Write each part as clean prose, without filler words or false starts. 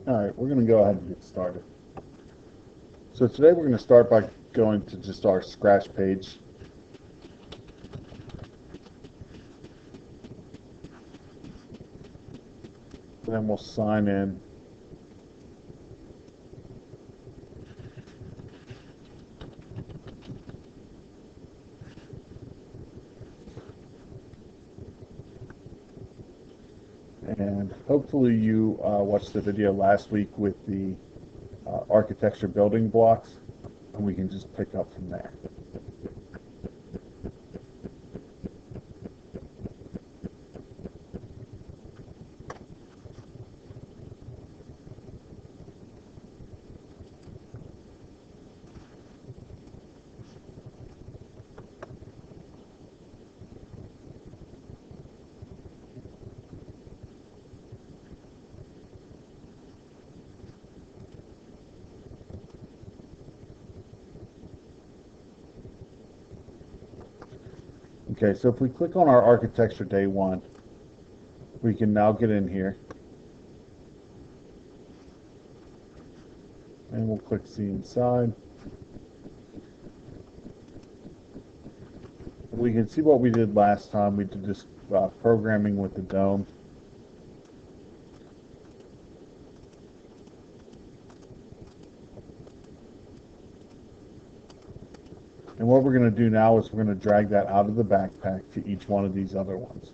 Alright, we're going to go ahead and get started. So today we're going to start by going to just our Scratch page. Then we'll sign in. And hopefully you watched the video last week with the architecture building blocks, and we can just pick up from there. Okay, so if we click on our architecture day one, we can now get in here. And we'll click see inside. We can see what we did last time. We did this programming with the dome. And what we're going to do now is we're going to drag that out of the backpack to each one of these other ones.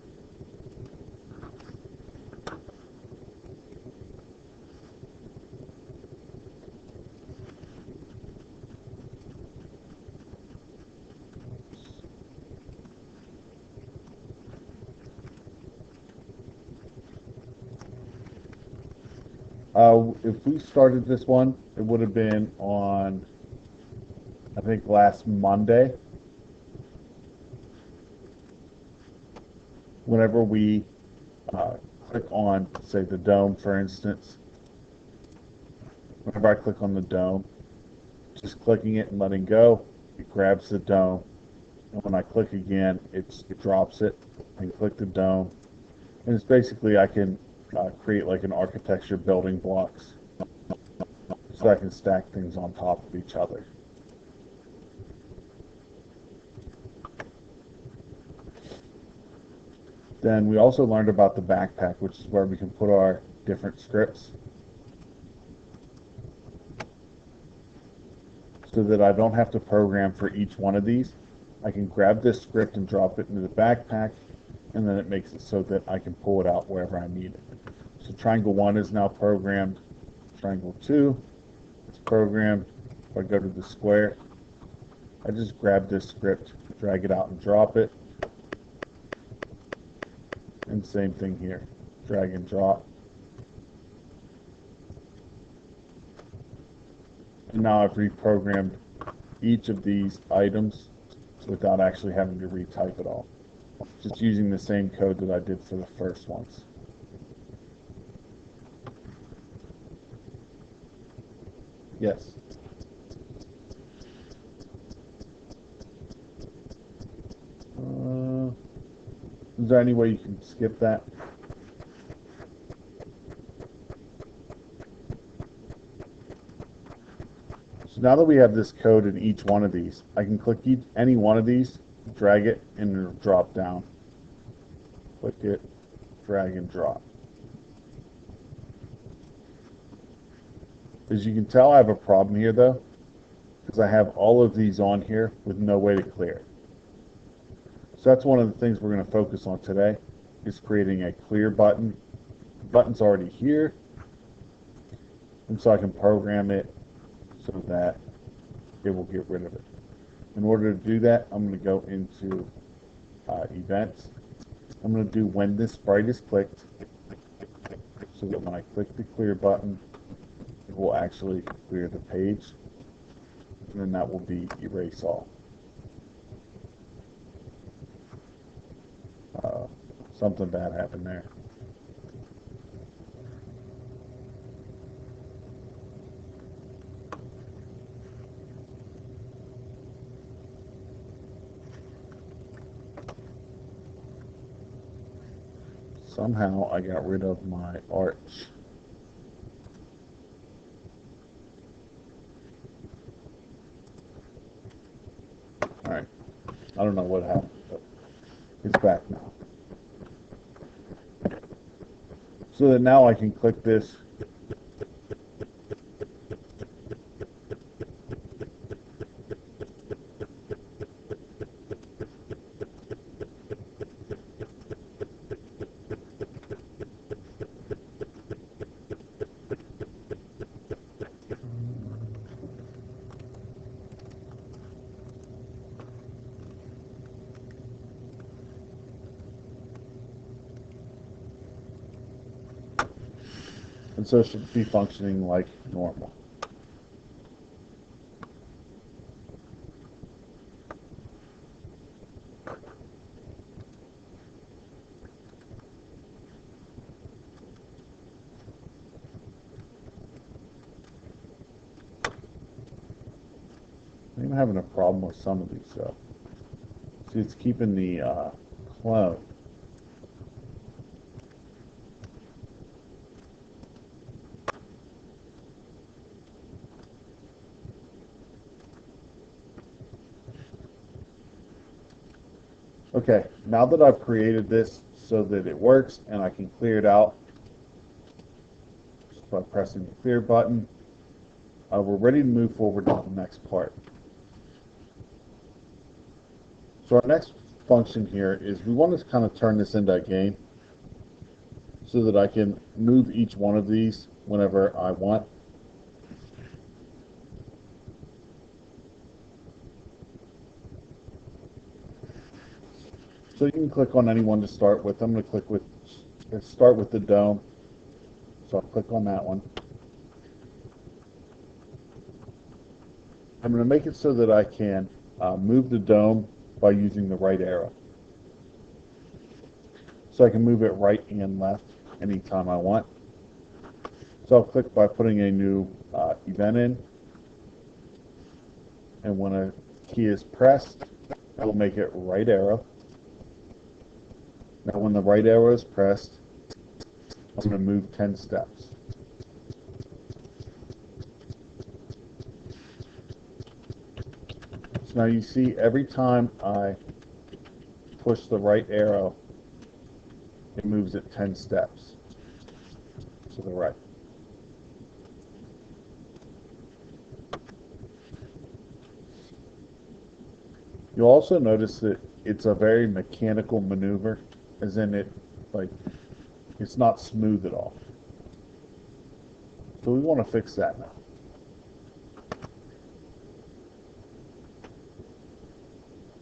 If we started this one, it would have been on, I think, last Monday. Whenever we click on, say, the dome, for instance, whenever I click on the dome, just clicking it and letting go, it grabs the dome. And when I click again, it drops it. And click the dome. And it's basically, I can create like an architecture building blocks so I can stack things on top of each other. Then we also learned about the backpack, which is where we can put our different scripts so that I don't have to program for each one of these. I can grab this script and drop it into the backpack, and then it makes it so that I can pull it out wherever I need it. So triangle 1 is now programmed. Triangle 2 is programmed. If I go to the square, I just grab this script, drag it out and drop it. And same thing here, drag and drop. And now I've reprogrammed each of these items without actually having to retype it all. Just using the same code that I did for the first ones. Yes. Is there any way you can skip that? So now that we have this code in each one of these, I can click any one of these, drag it, and it'll drop down. Click it, drag and drop. As you can tell, I have a problem here though, because I have all of these on here with no way to clear. So that's one of the things we're going to focus on today, is creating a clear button. The button's already here, and so I can program it so that it will get rid of it. In order to do that, I'm going to go into events. I'm going to do when this sprite is clicked, so that when I click the clear button, it will actually clear the page, and then that will be erase all. Something bad happened there. Somehow I got rid of my arch. Alright, I don't know what happened, but it's back now. So that now I can click this. And so it should be functioning like normal. I'm having a problem with some of these though. See, it's keeping the clone. Okay, now that I've created this so that it works and I can clear it out just by pressing the clear button, we're ready to move forward to the next part. So our next function here is we want to kind of turn this into a game so that I can move each one of these whenever I want. So you can click on any one to start with. I'm going to start with the dome. So I'll click on that one. I'm going to make it so that I can move the dome by using the right arrow. So I can move it right and left anytime I want. So I'll click by putting a new event in. And when a key is pressed, it will make it right arrow. Now when the right arrow is pressed, I'm going to move 10 steps. So now you see every time I push the right arrow, it moves it 10 steps to the right. You'll also notice that it's a very mechanical maneuver, as in it's not smooth at all. So we want to fix that now.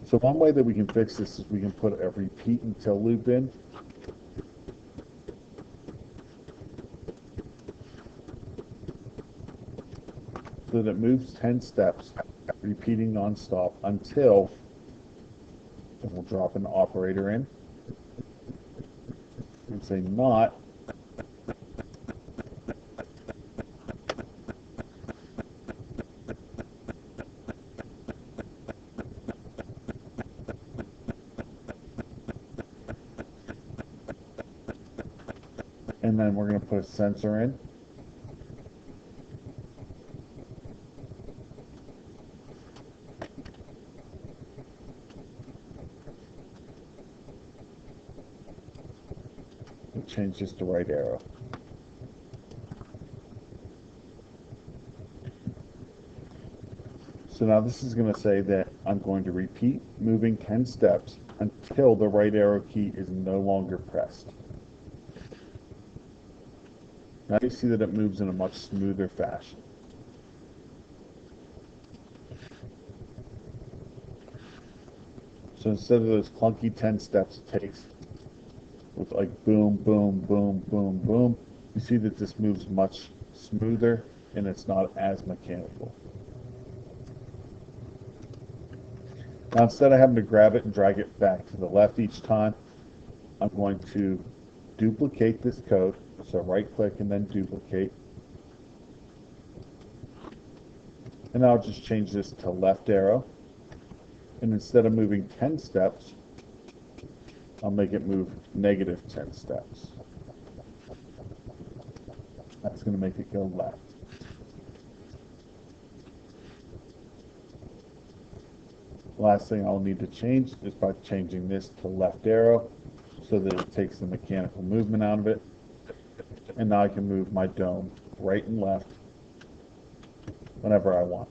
So one way that we can fix this is we can put a repeat until loop in. So that it moves 10 steps, repeating nonstop until, and we'll drop an operator in and say not and then we're going to put a sensor in. We'll change this to right arrow. So now this is going to say that I'm going to repeat moving 10 steps until the right arrow key is no longer pressed. Now you see that it moves in a much smoother fashion. So instead of those clunky 10 steps it takes with like boom, boom, boom, boom, boom, you see that this moves much smoother and it's not as mechanical. Now instead of having to grab it and drag it back to the left each time, I'm going to duplicate this code. So right click and then duplicate. And I'll just change this to left arrow. And instead of moving 10 steps, I'll make it move negative 10 steps. That's going to make it go left. The last thing I'll need to change is by changing this to left arrow so that it takes the mechanical movement out of it. And now I can move my dome right and left whenever I want.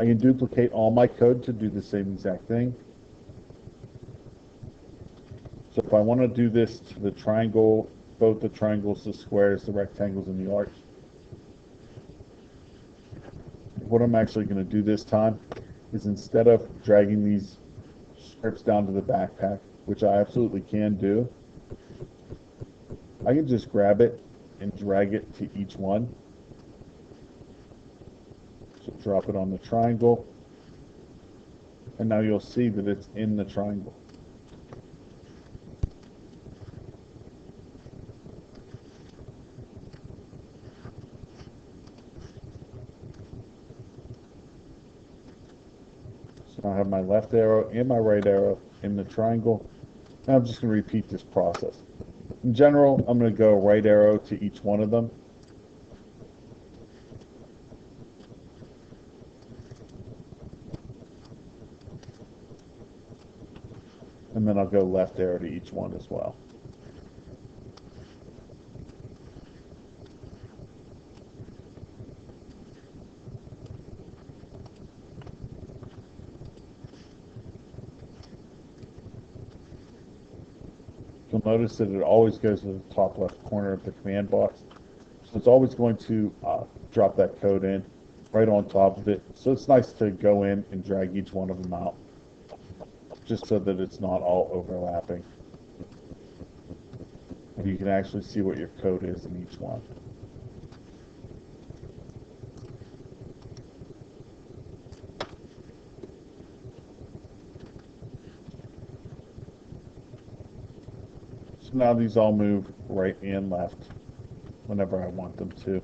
I can duplicate all my code to do the same exact thing. So if I want to do this to the triangle, both the triangles, the squares, the rectangles, and the arch, what I'm actually going to do this time is instead of dragging these scripts down to the backpack, which I absolutely can do, I can just grab it and drag it to each one. So drop it on the triangle, and now you'll see that it's in the triangle. So I have my left arrow and my right arrow in the triangle. Now I'm just going to repeat this process. In general, I'm going to go right arrow to each one of them. And then I'll go left arrow to each one as well. You'll notice that it always goes to the top left corner of the command box. So it's always going to drop that code in right on top of it. So it's nice to go in and drag each one of them out, just so that it's not all overlapping. And you can actually see what your code is in each one. So now these all move right and left whenever I want them to.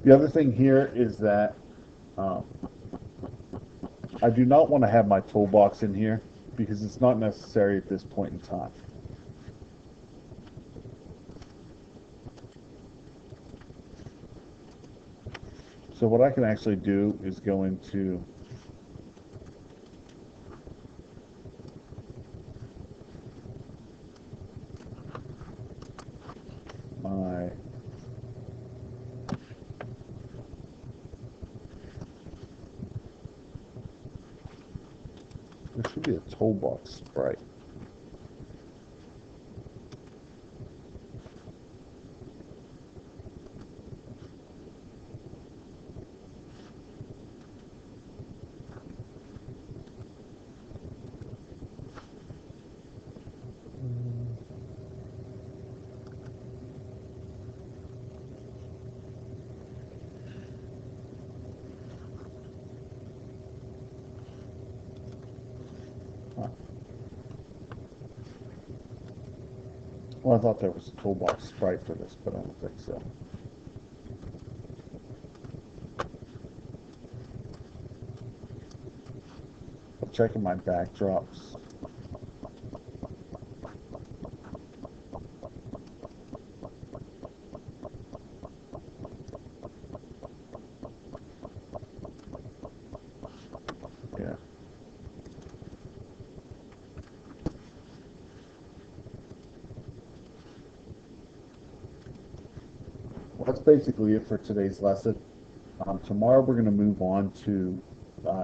The other thing here is that I do not want to have my toolbox in here because it's not necessary at this point in time. So what I can actually do is go into my there should be a toolbox sprite. Well, I thought there was a toolbox sprite for this, but I don't think so. I'm checking my backdrops. Yeah. Well, that's basically it for today's lesson. Tomorrow we're going to move on to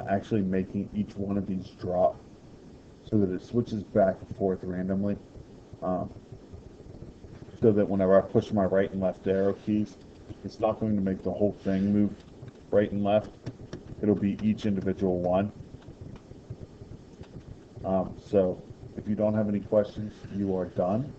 actually making each one of these drop so that it switches back and forth randomly. Um, so that whenever I push my right and left arrow keys, it's not going to make the whole thing move right and left. It'll be each individual one. So if you don't have any questions, you are done.